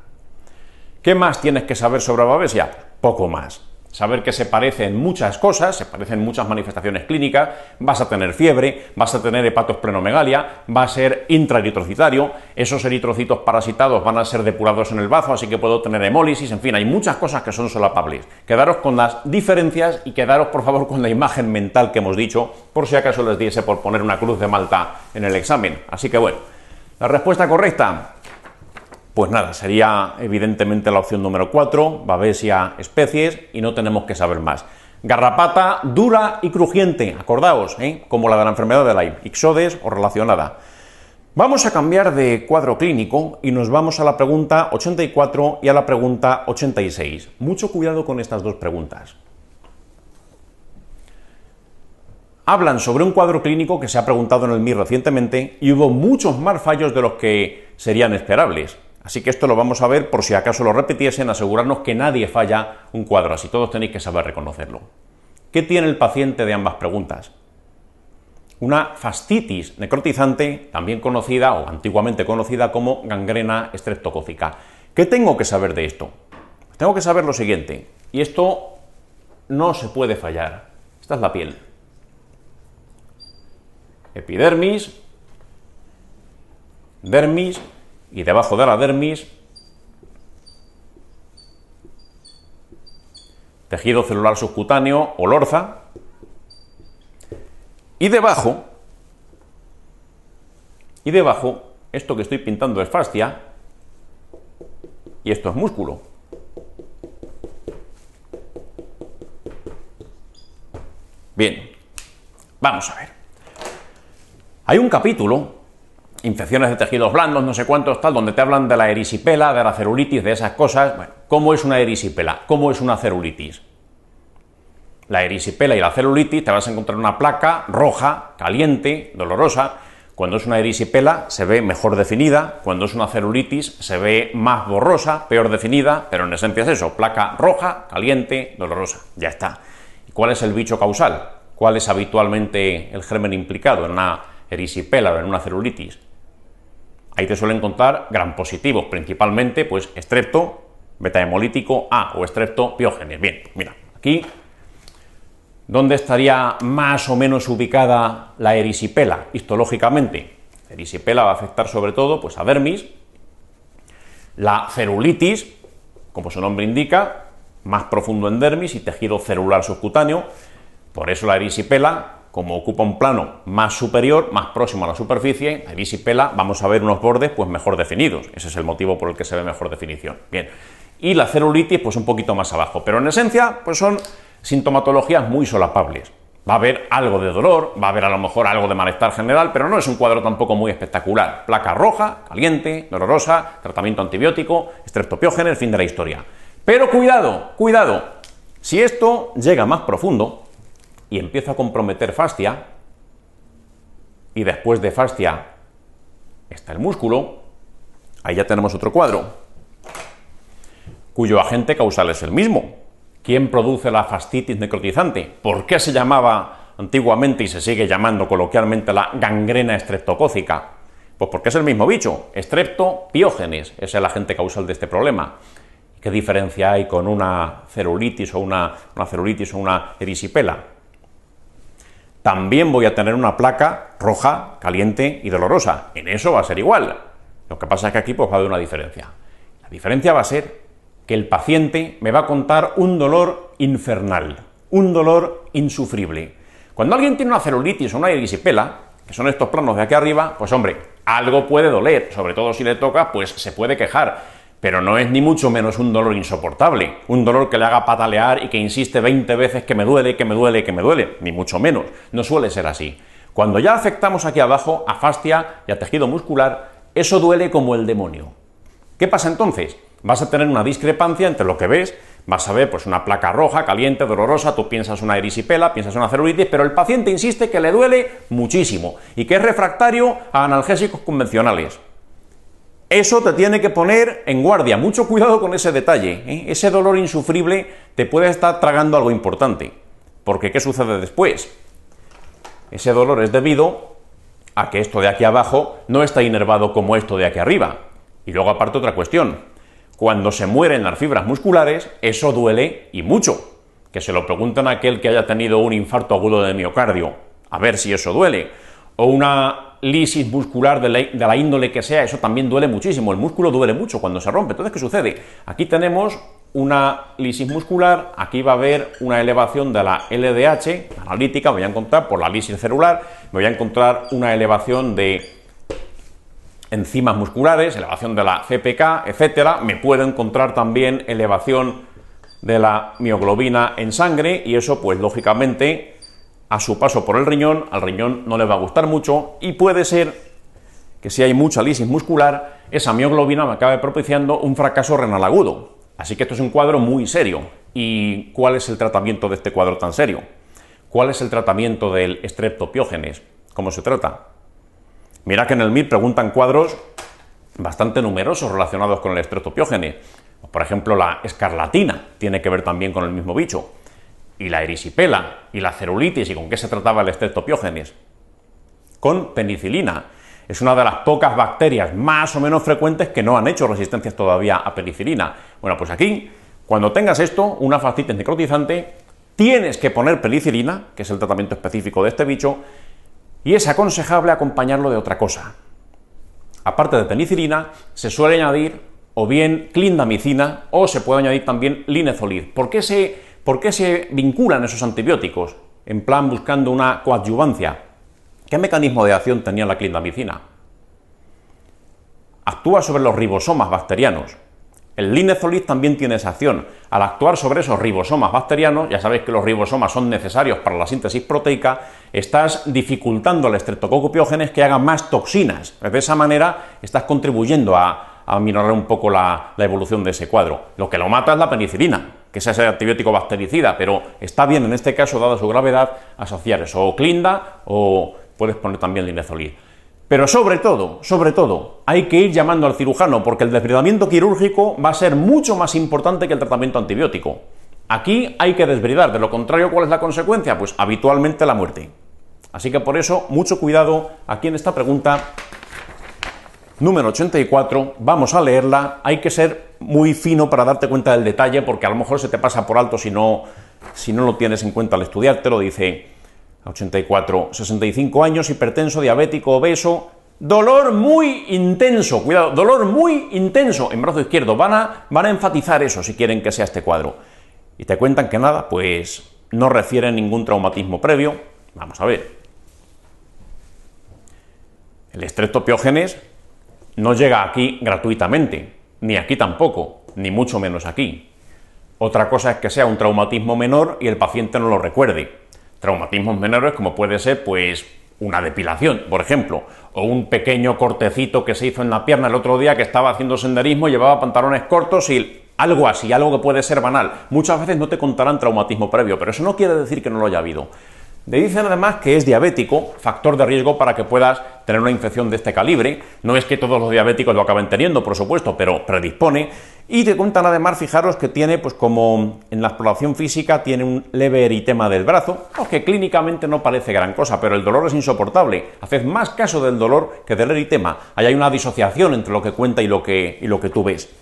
¿Qué más tienes que saber sobre babesia? Poco más. Saber que se parecen muchas cosas, se parecen muchas manifestaciones clínicas, vas a tener fiebre, vas a tener hepatosplenomegalia, va a ser intraeritrocitario, esos eritrocitos parasitados van a ser depurados en el bazo, así que puedo tener hemólisis, en fin, hay muchas cosas que son solapables. Quedaros con las diferencias y quedaros, por favor, con la imagen mental que hemos dicho, por si acaso les diese por poner una cruz de Malta en el examen. Así que bueno, la respuesta correcta, pues nada, sería evidentemente la opción número 4, babesia especies, y no tenemos que saber más. Garrapata dura y crujiente, acordaos, como la de la enfermedad de Lyme, ixodes o relacionada. Vamos a cambiar de cuadro clínico y nos vamos a la pregunta 84 y a la pregunta 86. Mucho cuidado con estas dos preguntas. Hablan sobre un cuadro clínico que se ha preguntado en el MIR recientemente y hubo muchos más fallos de los que serían esperables. Así que esto lo vamos a ver por si acaso lo repitiesen, asegurarnos que nadie falla un cuadro así, todos tenéis que saber reconocerlo. ¿Qué tiene el paciente de ambas preguntas? Una fascitis necrotizante, también conocida o antiguamente conocida como gangrena estreptocócica. ¿Qué tengo que saber de esto? Tengo que saber lo siguiente, y esto no se puede fallar. Esta es la piel. Epidermis, dermis, y debajo de la dermis, tejido celular subcutáneo o lorza, y debajo, esto que estoy pintando es fascia, y esto es músculo. Bien, vamos a ver. Hay un capítulo, infecciones de tejidos blandos, no sé cuántos, tal, donde te hablan de la erisipela, de la celulitis, de esas cosas. Bueno, ¿cómo es una erisipela? ¿Cómo es una celulitis? La erisipela y la celulitis, te vas a encontrar una placa roja, caliente, dolorosa, Cuando es una erisipela se ve mejor definida, cuando es una celulitis se ve más borrosa, peor definida, pero en esencia es eso, placa roja, caliente, dolorosa, ya está. ¿Y cuál es el bicho causal? ¿Cuál es habitualmente el germen implicado en una erisipela o en una celulitis? Ahí te suelen encontrar gram positivos, principalmente pues estrepto, beta-hemolítico A o estrepto piógenes. Bien, mira, aquí, ¿dónde estaría más o menos ubicada la erisipela histológicamente? La erisipela va a afectar sobre todo pues, a dermis. La celulitis, como su nombre indica, más profundo en dermis y tejido celular subcutáneo. Por eso la erisipela, como ocupa un plano más superior, más próximo a la superficie, la erisipela vamos a ver unos bordes pues, mejor definidos. Ese es el motivo por el que se ve mejor definición. Bien. Y la celulitis pues un poquito más abajo, pero en esencia pues son sintomatologías muy solapables. Va a haber algo de dolor, va a haber a lo mejor algo de malestar general, pero no es un cuadro tampoco muy espectacular. Placa roja, caliente, dolorosa, tratamiento antibiótico, estreptopiógenes, fin de la historia. Pero cuidado, cuidado, si esto llega más profundo y empieza a comprometer fascia, y después de fascia está el músculo, ahí ya tenemos otro cuadro, cuyo agente causal es el mismo. ¿Quién produce la fascitis necrotizante? ¿Por qué se llamaba antiguamente y se sigue llamando coloquialmente la gangrena estreptocócica? Pues porque es el mismo bicho, estreptopiógenes, es el agente causal de este problema. ¿Qué diferencia hay con una celulitis o una erisipela? También voy a tener una placa roja, caliente y dolorosa. En eso va a ser igual. Lo que pasa es que aquí pues, va a haber una diferencia. La diferencia va a ser que el paciente me va a contar un dolor infernal, un dolor insufrible. Cuando alguien tiene una celulitis o una erisipela, que son estos planos de aquí arriba, pues hombre, algo puede doler, sobre todo si le toca, pues se puede quejar, pero no es ni mucho menos un dolor insoportable, un dolor que le haga patalear y que insiste 20 veces que me duele, que me duele, que me duele, ni mucho menos, no suele ser así. Cuando ya afectamos aquí abajo a fascia y a tejido muscular, eso duele como el demonio. ¿Qué pasa entonces? Vas a tener una discrepancia entre lo que ves, vas a ver pues una placa roja, caliente, dolorosa, tú piensas una erisipela, piensas una celulitis, pero el paciente insiste que le duele muchísimo y que es refractario a analgésicos convencionales. Eso te tiene que poner en guardia, mucho cuidado con ese detalle, ¿eh? Ese dolor insufrible te puede estar tragando algo importante, porque ¿qué sucede después? Ese dolor es debido a que esto de aquí abajo no está inervado como esto de aquí arriba. Y luego aparte otra cuestión. Cuando se mueren las fibras musculares, eso duele y mucho. Que se lo preguntan a aquel que haya tenido un infarto agudo de miocardio, a ver si eso duele. O una lisis muscular de la índole que sea, eso también duele muchísimo. El músculo duele mucho cuando se rompe. Entonces, ¿qué sucede? Aquí tenemos una lisis muscular, aquí va a haber una elevación de la LDH analítica, me voy a encontrar por la lisis celular, me voy a encontrar una elevación de enzimas musculares, elevación de la CPK, etcétera. Me puedo encontrar también elevación de la mioglobina en sangre y eso, pues lógicamente, a su paso por el riñón, al riñón no le va a gustar mucho y puede ser que si hay mucha lisis muscular, esa mioglobina me acabe propiciando un fracaso renal agudo. Así que esto es un cuadro muy serio. ¿Y cuál es el tratamiento de este cuadro tan serio? ¿Cuál es el tratamiento del estreptopiógenes? ¿Cómo se trata? Mira que en el MIR preguntan cuadros bastante numerosos relacionados con el estreptopiógenes. Por ejemplo, la escarlatina tiene que ver también con el mismo bicho. Y la erisipela, y la celulitis, ¿y con qué se trataba el estreptopiógenes? Con penicilina. Es una de las pocas bacterias más o menos frecuentes que no han hecho resistencias todavía a penicilina. Bueno, pues aquí, cuando tengas esto, una fascitis necrotizante, tienes que poner penicilina, que es el tratamiento específico de este bicho, y es aconsejable acompañarlo de otra cosa. Aparte de penicilina, se suele añadir o bien clindamicina o se puede añadir también linezolid. ¿Por qué se vinculan esos antibióticos? En plan buscando una coadyuvancia. ¿Qué mecanismo de acción tenía la clindamicina? Actúa sobre los ribosomas bacterianos. El linezolid también tiene esa acción. Al actuar sobre esos ribosomas bacterianos, ya sabéis que los ribosomas son necesarios para la síntesis proteica, estás dificultando al estreptococo piógenes que haga más toxinas. De esa manera estás contribuyendo a aminorar un poco la evolución de ese cuadro. Lo que lo mata es la penicilina, que es ese antibiótico bactericida, pero está bien en este caso, dada su gravedad, asociar eso, o clinda o puedes poner también linezolid. Pero sobre todo, hay que ir llamando al cirujano porque el desbridamiento quirúrgico va a ser mucho más importante que el tratamiento antibiótico. Aquí hay que desbridar, de lo contrario, ¿cuál es la consecuencia? Pues habitualmente la muerte. Así que por eso, mucho cuidado aquí en esta pregunta número 84, vamos a leerla, hay que ser muy fino para darte cuenta del detalle porque a lo mejor se te pasa por alto si no lo tienes en cuenta al estudiártelo. Dice 84, 65 años, hipertenso, diabético, obeso, dolor muy intenso, cuidado, dolor muy intenso en brazo izquierdo, van a enfatizar eso si quieren que sea este cuadro. Y te cuentan que nada, pues no refieren ningún traumatismo previo. Vamos a ver. El estreptopiógenes no llega aquí gratuitamente, ni aquí tampoco, ni mucho menos aquí. Otra cosa es que sea un traumatismo menor y el paciente no lo recuerde. Traumatismos menores como puede ser, pues, una depilación, por ejemplo, o un pequeño cortecito que se hizo en la pierna el otro día que estaba haciendo senderismo, llevaba pantalones cortos y algo así, algo que puede ser banal. Muchas veces no te contarán traumatismo previo, pero eso no quiere decir que no lo haya habido. Le dicen además que es diabético, factor de riesgo para que puedas tener una infección de este calibre. No es que todos los diabéticos lo acaben teniendo, por supuesto, pero predispone. Y te cuentan además, fijaros que tiene, pues como en la exploración física, tiene un leve eritema del brazo, aunque clínicamente no parece gran cosa, pero el dolor es insoportable. Haced más caso del dolor que del eritema. Ahí hay una disociación entre lo que cuenta y lo que tú ves.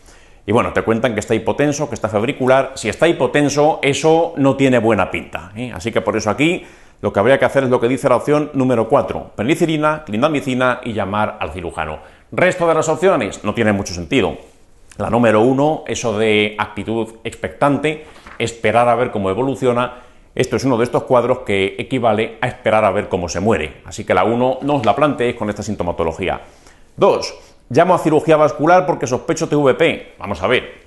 Y bueno, te cuentan que está hipotenso, que está febricular. Si está hipotenso, eso no tiene buena pinta, ¿eh? Así que por eso aquí lo que habría que hacer es lo que dice la opción número 4, penicilina, clindamicina y llamar al cirujano. Resto de las opciones no tiene mucho sentido. La número 1, eso de actitud expectante, esperar a ver cómo evoluciona. Esto es uno de estos cuadros que equivale a esperar a ver cómo se muere. Así que la 1 no os la planteéis con esta sintomatología. 2, llamo a cirugía vascular porque sospecho TVP. Vamos a ver.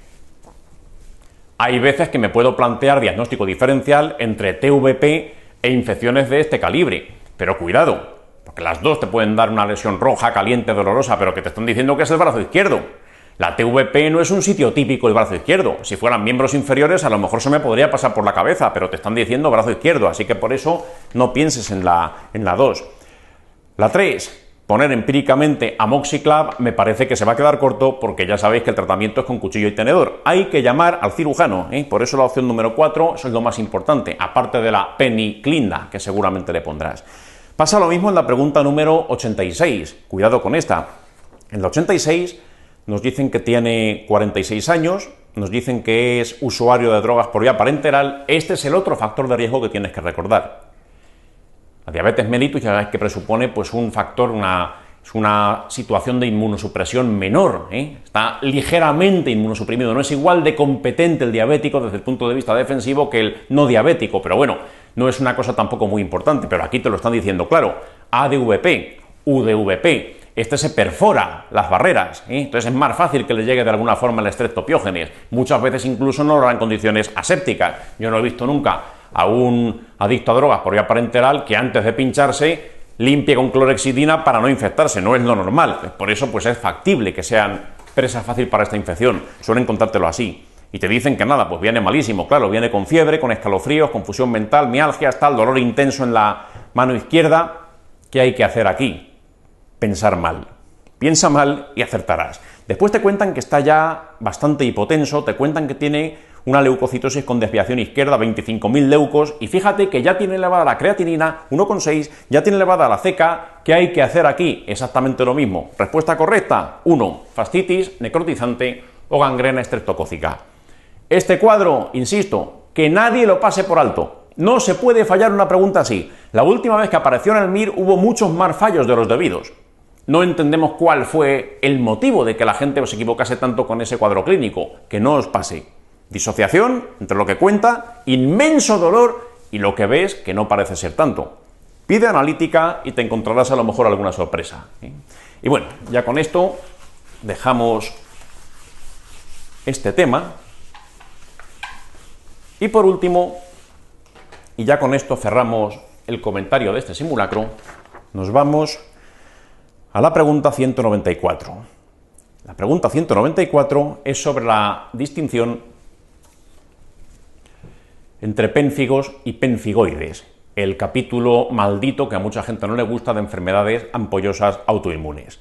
Hay veces que me puedo plantear diagnóstico diferencial entre TVP e infecciones de este calibre, pero cuidado, porque las dos te pueden dar una lesión roja, caliente, dolorosa, pero que te están diciendo que es el brazo izquierdo. La TVP no es un sitio típico del brazo izquierdo. Si fueran miembros inferiores, a lo mejor se me podría pasar por la cabeza, pero te están diciendo brazo izquierdo, así que por eso no pienses en la 2. La 3, poner empíricamente amoxiclav me parece que se va a quedar corto porque ya sabéis que el tratamiento es con cuchillo y tenedor. Hay que llamar al cirujano, ¿eh? Por eso la opción número 4, eso es lo más importante, aparte de la peniclinda, que seguramente le pondrás. Pasa lo mismo en la pregunta número 86. Cuidado con esta. En la 86 nos dicen que tiene 46 años, nos dicen que es usuario de drogas por vía parenteral. Este es el otro factor de riesgo que tienes que recordar. La diabetes mellitus ya sabéis que presupone pues un factor, es una situación de inmunosupresión menor, ¿eh? Está ligeramente inmunosuprimido, no es igual de competente el diabético desde el punto de vista defensivo que el no diabético, pero bueno, no es una cosa tampoco muy importante, pero aquí te lo están diciendo claro, ADVP, UDVP, este se perfora las barreras, ¿eh? Entonces es más fácil que le llegue de alguna forma el estreptopiógenes, muchas veces incluso no lo harán en condiciones asépticas, yo no he visto nunca a un adicto a drogas por vía parenteral que antes de pincharse limpie con clorhexidina para no infectarse, no es lo normal, por eso pues es factible que sean presa fácil para esta infección, suelen contártelo así, y te dicen que nada, pues viene malísimo, claro, viene con fiebre, con escalofríos, confusión mental, mialgias, tal, dolor intenso en la mano izquierda. ¿Qué hay que hacer aquí? Pensar mal, piensa mal y acertarás. Después te cuentan que está ya bastante hipotenso, te cuentan que tiene una leucocitosis con desviación izquierda, 25.000 leucos, y fíjate que ya tiene elevada la creatinina, 1,6, ya tiene elevada la CK. ¿Qué hay que hacer aquí? Exactamente lo mismo. Respuesta correcta, 1, fascitis necrotizante o gangrena estreptocócica. Este cuadro, insisto, que nadie lo pase por alto. No se puede fallar una pregunta así. La última vez que apareció en el MIR hubo muchos más fallos de los debidos. No entendemos cuál fue el motivo de que la gente os equivocase tanto con ese cuadro clínico. Que no os pase. Disociación entre lo que cuenta, inmenso dolor y lo que ves que no parece ser tanto. Pide analítica y te encontrarás a lo mejor alguna sorpresa, ¿eh? Y bueno, ya con esto dejamos este tema. Y por último, y ya con esto cerramos el comentario de este simulacro, nos vamos a la pregunta 194. La pregunta 194 es sobre la distinción entre pénfigos y pénfigoides. el capítulo maldito que a mucha gente no le gusta de enfermedades ampollosas autoinmunes.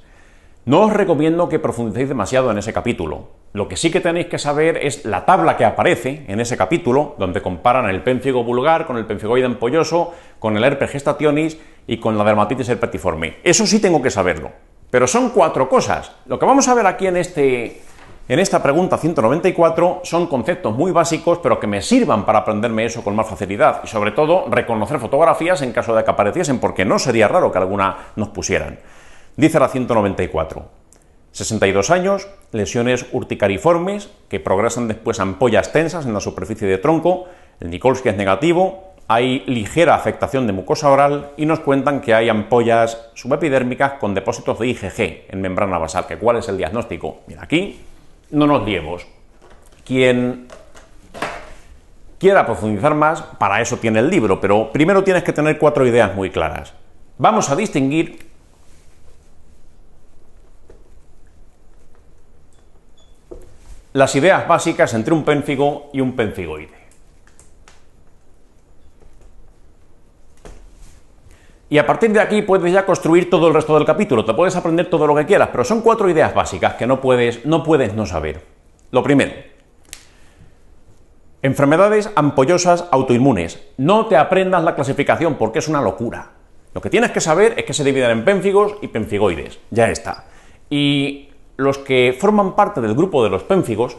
No os recomiendo que profundicéis demasiado en ese capítulo. Lo que sí que tenéis que saber es la tabla que aparece en ese capítulo, donde comparan el pénfigo vulgar con el pénfigoide ampolloso, con el herpes gestationis y con la dermatitis herpetiforme. Eso sí tengo que saberlo. Pero son 4 cosas. Lo que vamos a ver aquí en esta pregunta 194 son conceptos muy básicos, pero que me sirvan para aprenderme eso con más facilidad. Y sobre todo, reconocer fotografías en caso de que apareciesen, porque no sería raro que alguna nos pusieran. Dice la 194. 62 años, lesiones urticariformes que progresan después a ampollas tensas en la superficie de tronco, el Nikolsky es negativo, hay ligera afectación de mucosa oral y nos cuentan que hay ampollas subepidérmicas con depósitos de IgG en membrana basal. ¿Cuál es el diagnóstico? Mira, aquí no nos liemos. Quien quiera profundizar más, para eso tiene el libro, pero primero tienes que tener 4 ideas muy claras. Vamos a distinguir las ideas básicas entre un pénfigo y un pénfigoide. Y a partir de aquí puedes ya construir todo el resto del capítulo, te puedes aprender todo lo que quieras, pero son 4 ideas básicas que no puedes no saber. Lo primero, enfermedades ampollosas autoinmunes. No te aprendas la clasificación porque es una locura. Lo que tienes que saber es que se dividen en pénfigos y pénfigoides, ya está. Y los que forman parte del grupo de los pénfigos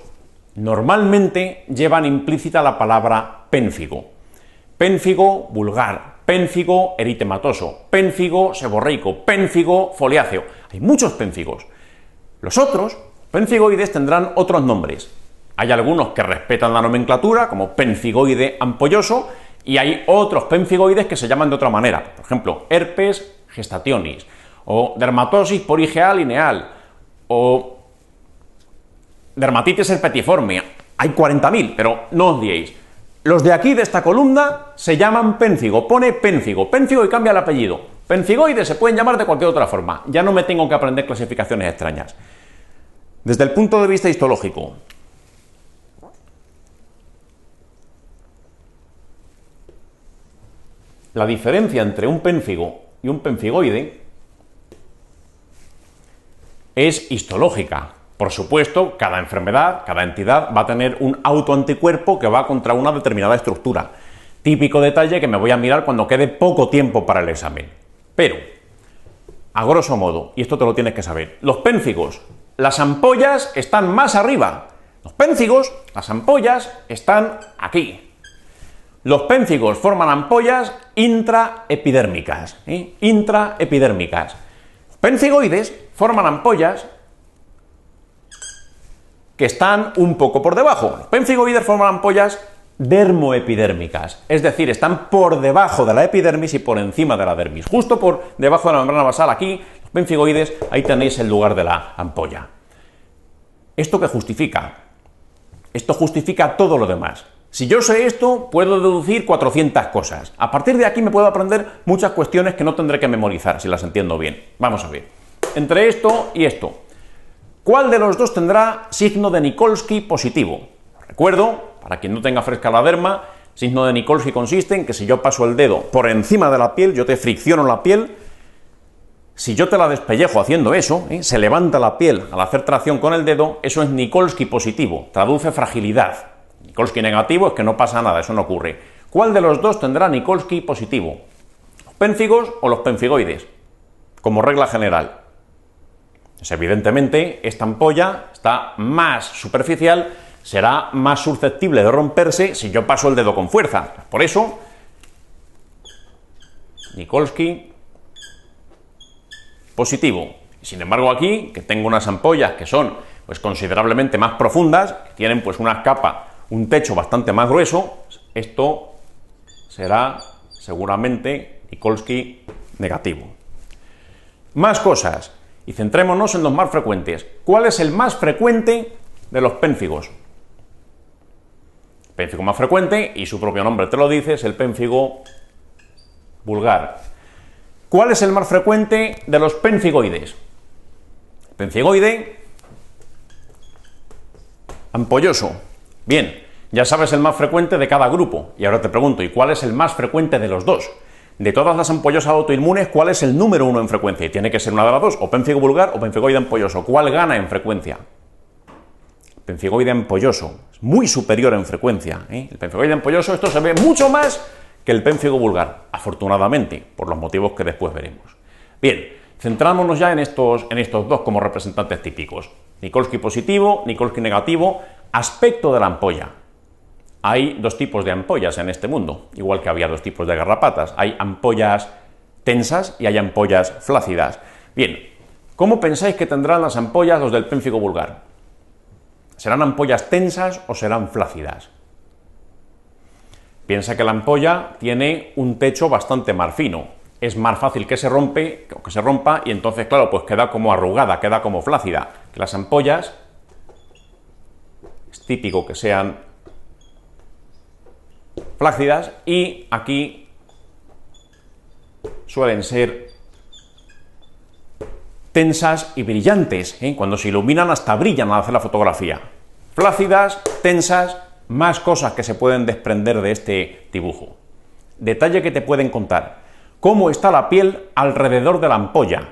normalmente llevan implícita la palabra pénfigo. Pénfigo vulgar, pénfigo eritematoso, pénfigo seborreico, pénfigo foliáceo. Hay muchos pénfigos. Los otros, pénfigoides, tendrán otros nombres. Hay algunos que respetan la nomenclatura, como pénfigoide ampolloso, y hay otros pénfigoides que se llaman de otra manera. Por ejemplo, herpes gestationis, o dermatosis por IgA lineal, o dermatitis herpetiforme. Hay 40.000, pero no os liéis. Los de aquí, de esta columna, se llaman pénfigo. Pone pénfigo y cambia el apellido. Pénfigoides se pueden llamar de cualquier otra forma. Ya no me tengo que aprender clasificaciones extrañas. Desde el punto de vista histológico, la diferencia entre un pénfigo y un pénfigoide es histológica. Por supuesto, cada enfermedad, cada entidad va a tener un autoanticuerpo que va contra una determinada estructura. Típico detalle que me voy a mirar cuando quede poco tiempo para el examen. Pero, a grosso modo, y esto te lo tienes que saber, los pénfigos, las ampollas están más arriba. Los pénfigos, las ampollas, están aquí. Los pénfigos forman ampollas intraepidérmicas. Intraepidérmicas. Los pénfigoides forman ampollas que están un poco por debajo. Los pénfigoides forman ampollas dermoepidérmicas, es decir, están por debajo de la epidermis y por encima de la dermis. Justo por debajo de la membrana basal, aquí, los pénfigoides, ahí tenéis el lugar de la ampolla. ¿Esto qué justifica? Esto justifica todo lo demás. Si yo sé esto, puedo deducir 400 cosas. A partir de aquí me puedo aprender muchas cuestiones que no tendré que memorizar, si las entiendo bien. Vamos a ver. Entre esto y esto, ¿cuál de los dos tendrá signo de Nikolsky positivo? Recuerdo, para quien no tenga fresca la derma, signo de Nikolsky consiste en que si yo paso el dedo por encima de la piel, yo te fricciono la piel, si yo te la despellejo haciendo eso, se levanta la piel al hacer tracción con el dedo, eso es Nikolsky positivo, traduce fragilidad. Nikolsky negativo es que no pasa nada, eso no ocurre. ¿Cuál de los dos tendrá Nikolsky positivo? ¿Los pénfigos o los pénfigoides? Como regla general. Pues evidentemente, esta ampolla está más superficial, será más susceptible de romperse si yo paso el dedo con fuerza. Por eso, Nikolsky positivo. Sin embargo, aquí, que tengo unas ampollas que son pues considerablemente más profundas, que tienen pues una capa, un techo bastante más grueso, esto será seguramente Nikolsky negativo. Más cosas. Y centrémonos en los más frecuentes. ¿Cuál es el más frecuente de los pénfigos? El pénfigo más frecuente, y su propio nombre te lo dice, es el pénfigo vulgar. ¿Cuál es el más frecuente de los pénfigoides? El pénfigoide ampolloso. Bien, ya sabes el más frecuente de cada grupo. Y ahora te pregunto, ¿y cuál es el más frecuente de los dos? de todas las ampollosas autoinmunes, ¿cuál es el número 1 en frecuencia? Y tiene que ser una de las dos, o pénfigo vulgar o pemfigoide ampolloso. ¿Cuál gana en frecuencia? Pemfigoide ampolloso, es muy superior en frecuencia, ¿eh? El pemfigoide ampolloso, esto se ve mucho más que el pénfigo vulgar, afortunadamente, por los motivos que después veremos. Bien, centrámonos ya en estos dos como representantes típicos. Nikolsky positivo, Nikolsky negativo, aspecto de la ampolla. Hay dos tipos de ampollas en este mundo, igual que había dos tipos de garrapatas. Hay ampollas tensas y hay ampollas flácidas. Bien, ¿cómo pensáis que tendrán las ampollas los del pénfigo vulgar? ¿Serán ampollas tensas o serán flácidas? Piensa que la ampolla tiene un techo bastante más fino. Es más fácil que se rompa y entonces, claro, pues queda como arrugada, queda como flácida. Que las ampollas, es típico que sean flácidas y aquí suelen ser tensas y brillantes, ¿eh? Cuando se iluminan hasta brillan al hacer la fotografía. Flácidas, tensas, más cosas que se pueden desprender de este dibujo. Detalle que te pueden contar. ¿Cómo está la piel alrededor de la ampolla?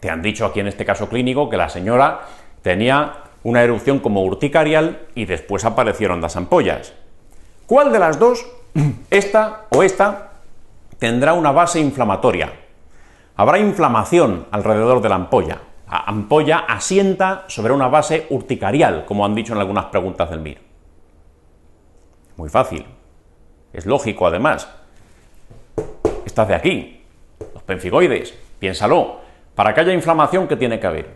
Te han dicho aquí en este caso clínico que la señora tenía una erupción como urticarial y después aparecieron las ampollas. ¿Cuál de las dos, esta o esta, tendrá una base inflamatoria? Habrá inflamación alrededor de la ampolla. La ampolla asienta sobre una base urticarial, como han dicho en algunas preguntas del MIR. Muy fácil. Es lógico, además. Estas de aquí, los pemfigoides, piénsalo. Para que haya inflamación, ¿qué tiene que haber?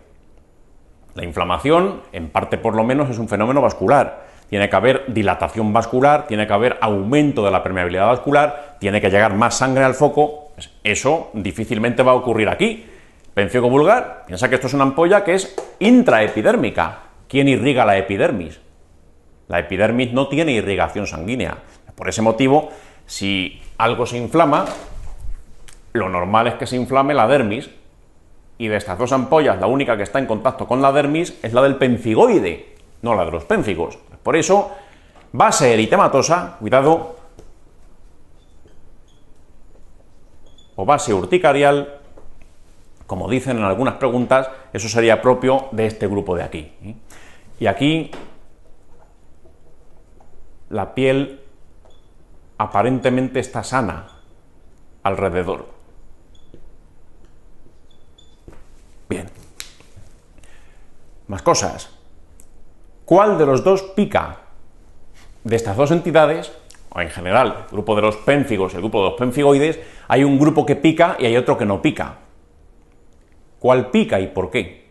La inflamación, en parte por lo menos, es un fenómeno vascular. Tiene que haber dilatación vascular, tiene que haber aumento de la permeabilidad vascular, tiene que llegar más sangre al foco. Eso difícilmente va a ocurrir aquí. Pemfigo vulgar, piensa que esto es una ampolla que es intraepidérmica. ¿Quién irriga la epidermis? La epidermis no tiene irrigación sanguínea. Por ese motivo, si algo se inflama, lo normal es que se inflame la dermis, y de estas dos ampollas, la única que está en contacto con la dermis es la del pemfigoide, no la de los pénfigos. Por eso, base eritematosa, cuidado, o base urticarial, como dicen en algunas preguntas, eso sería propio de este grupo de aquí. Y aquí la piel aparentemente está sana alrededor. Bien. Más cosas. ¿Cuál de los dos pica? De estas dos entidades, o en general, el grupo de los pénfigos y el grupo de los pemfigoides, hay un grupo que pica y hay otro que no pica. ¿Cuál pica y por qué?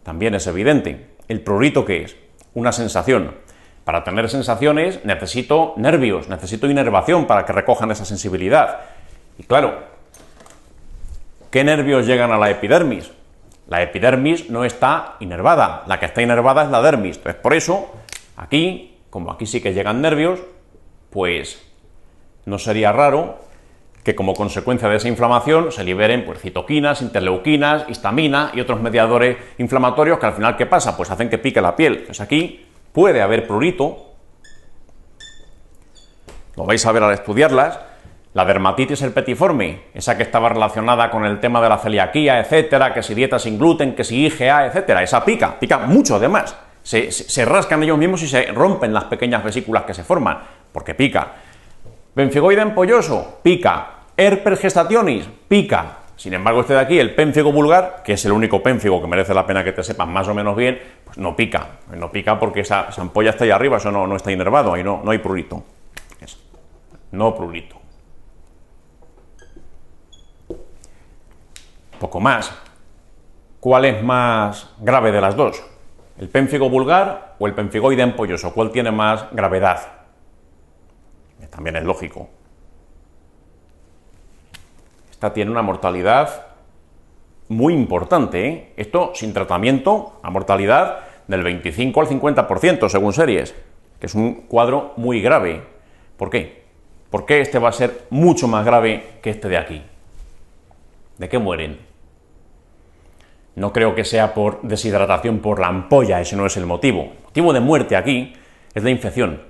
También es evidente. ¿El prurito qué es? Una sensación. Para tener sensaciones necesito nervios, necesito inervación para que recojan esa sensibilidad. Y claro, ¿qué nervios llegan a la epidermis? La epidermis no está inervada, la que está inervada es la dermis. Entonces, por eso, aquí, como aquí sí que llegan nervios, pues no sería raro que como consecuencia de esa inflamación se liberen pues, citoquinas, interleuquinas, histamina y otros mediadores inflamatorios que al final, ¿qué pasa? Pues hacen que pique la piel. Entonces aquí puede haber prurito, lo vais a ver al estudiarlas. La dermatitis herpetiforme, esa que estaba relacionada con el tema de la celiaquía, etcétera, que si dieta sin gluten, que si IgA, etcétera, esa pica mucho además. Se rascan ellos mismos y se rompen las pequeñas vesículas que se forman, porque pica. Pemfigoide ampolloso, pica. Herpes gestationis, pica. Sin embargo, este de aquí, el pénfigo vulgar, que es el único pénfigo que merece la pena que te sepas más o menos bien, pues no pica. No pica porque esa ampolla está ahí arriba, eso no está inervado, ahí no hay prurito. No prurito. Poco más. ¿Cuál es más grave de las dos? ¿El pénfigo vulgar o el pemfigoide ampolloso? ¿Cuál tiene más gravedad? También es lógico. Esta tiene una mortalidad muy importante, ¿eh? Esto sin tratamiento, a mortalidad del 25 al 50% según series, que es un cuadro muy grave. ¿Por qué? ¿Por qué este va a ser mucho más grave que este de aquí? ¿De qué mueren? No creo que sea por deshidratación por la ampolla, ese no es el motivo. El motivo de muerte aquí es la infección.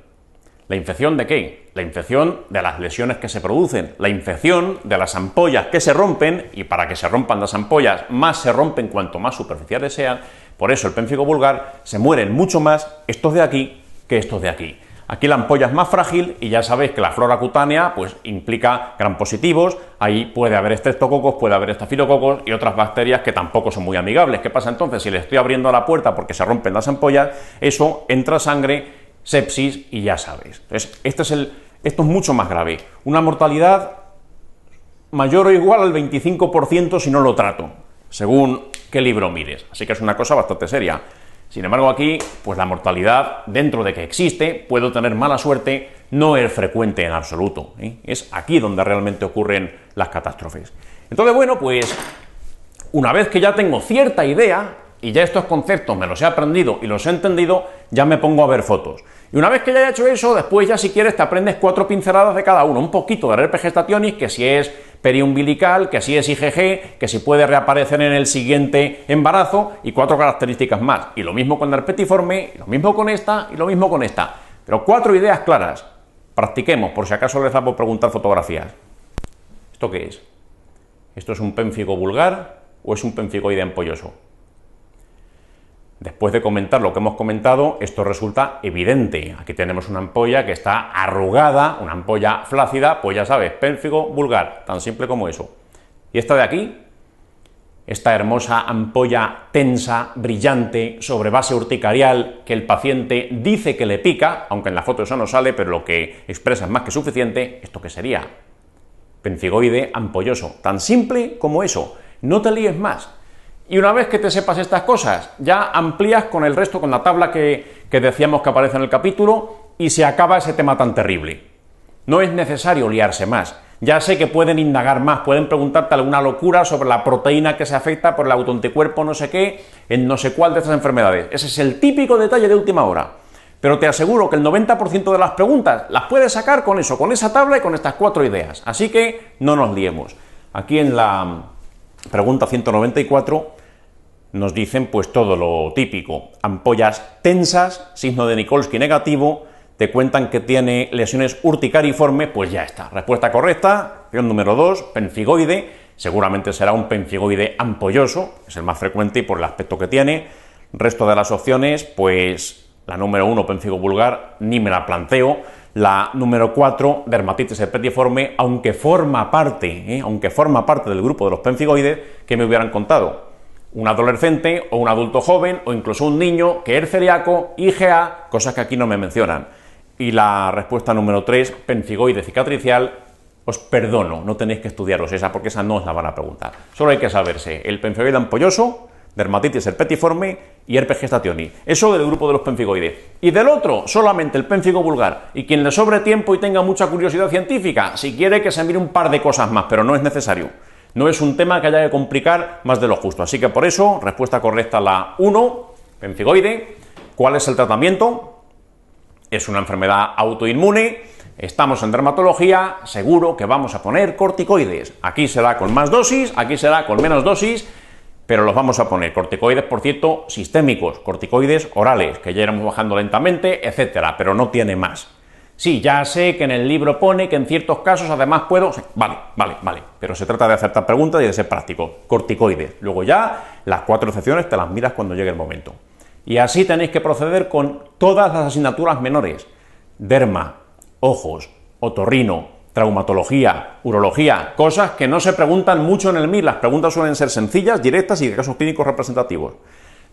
¿La infección de qué? la infección de las lesiones que se producen, la infección de las ampollas que se rompen, y para que se rompan las ampollas, más se rompen cuanto más superficiales sean. Por eso el pénfigo vulgar se mueren mucho más estos de aquí que estos de aquí. Aquí la ampolla es más frágil y ya sabéis que la flora cutánea pues implica gram positivos, ahí puede haber estreptococos, puede haber estafilococos y otras bacterias que tampoco son muy amigables. ¿Qué pasa entonces? Si le estoy abriendo la puerta porque se rompen las ampollas, eso entra sangre, sepsis y ya sabéis. Entonces, esto es mucho más grave. Una mortalidad mayor o igual al 25% si no lo trato, según qué libro mires. Así que es una cosa bastante seria. Sin embargo, aquí, pues la mortalidad, dentro de que existe, puedo tener mala suerte, no es frecuente en absoluto, ¿eh? Es aquí donde realmente ocurren las catástrofes. Entonces, bueno, pues una vez que ya tengo cierta idea, y ya estos conceptos me los he aprendido y los he entendido, ya me pongo a ver fotos. Y una vez que ya he hecho eso, después ya si quieres te aprendes 4 pinceladas de cada uno, un poquito de herpes gestationis, que si es periumbilical, que si es IgG, que si puede reaparecer en el siguiente embarazo, y 4 características más. Y lo mismo con la herpetiforme, y lo mismo con esta, y lo mismo con esta. Pero 4 ideas claras. Practiquemos, por si acaso les da por preguntar fotografías. ¿Esto qué es? ¿Esto es un pénfigo vulgar o es un pénfigoide ampolloso? Después de comentar lo que hemos comentado, esto resulta evidente. Aquí tenemos una ampolla que está arrugada, una ampolla flácida, pues ya sabes, pénfigo vulgar, tan simple como eso. ¿Y esta de aquí? Esta hermosa ampolla tensa, brillante, sobre base urticarial, que el paciente dice que le pica, aunque en la foto eso no sale, pero lo que expresa es más que suficiente. ¿Esto qué sería? Pénfigoide ampolloso, tan simple como eso. No te líes más. Y una vez que te sepas estas cosas, ya amplías con el resto, con la tabla que decíamos que aparece en el capítulo, y se acaba ese tema tan terrible. No es necesario liarse más. Ya sé que pueden indagar más, pueden preguntarte alguna locura sobre la proteína que se afecta por el autoanticuerpo no sé qué, en no sé cuál de estas enfermedades. Ese es el típico detalle de última hora. Pero te aseguro que el 90% de las preguntas las puedes sacar con eso, con esa tabla y con estas 4 ideas. Así que no nos liemos. Aquí en la pregunta 194 nos dicen pues todo lo típico, ampollas tensas, signo de Nikolsky negativo, te cuentan que tiene lesiones urticariformes, pues ya está. Respuesta correcta, opción número 2, pénfigoide, seguramente será un pénfigoide ampolloso, es el más frecuente y por el aspecto que tiene. Resto de las opciones, pues la número 1, pénfigo vulgar, ni me la planteo. La número 4, dermatitis herpetiforme, aunque forma parte del grupo de los pénfigoides, que me hubieran contado un adolescente o un adulto joven o incluso un niño que es celíaco, IgA, cosas que aquí no me mencionan. Y la respuesta número 3, pénfigoide cicatricial, os perdono, no tenéis que estudiaros esa porque esa no os la van a preguntar. Solo hay que saberse el pénfigoide ampolloso, dermatitis herpetiforme y herpes gestationis. Eso del grupo de los pénfigoides. Y del otro, solamente el pénfigo vulgar. Y quien le sobre tiempo y tenga mucha curiosidad científica, si quiere que se mire un par de cosas más, pero no es necesario. No es un tema que haya que complicar más de lo justo. Así que por eso, respuesta correcta la 1, pénfigoide. ¿Cuál es el tratamiento? Es una enfermedad autoinmune. Estamos en dermatología, seguro que vamos a poner corticoides. Aquí será con más dosis, aquí será con menos dosis, pero los vamos a poner. Corticoides, por cierto, sistémicos, corticoides orales, que ya iremos bajando lentamente, etcétera, pero no tiene más. Sí, ya sé que en el libro pone que en ciertos casos además puedo... Vale, pero se trata de acertar preguntas y de ser práctico. Corticoides. Luego ya las 4 excepciones te las miras cuando llegue el momento. Y así tenéis que proceder con todas las asignaturas menores. Derma, ojos, otorrino, traumatología, urología, cosas que no se preguntan mucho en el MIR. Las preguntas suelen ser sencillas, directas y de casos clínicos representativos.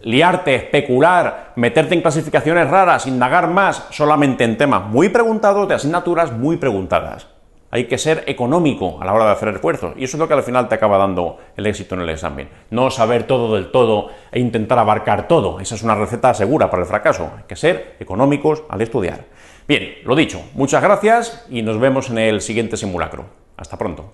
Liarte, especular, meterte en clasificaciones raras, indagar más, solamente en temas muy preguntados de asignaturas muy preguntadas. Hay que ser económico a la hora de hacer esfuerzos y eso es lo que al final te acaba dando el éxito en el examen. No saber todo del todo e intentar abarcar todo. Esa es una receta segura para el fracaso. Hay que ser económicos al estudiar. Bien, lo dicho, muchas gracias y nos vemos en el siguiente simulacro. Hasta pronto.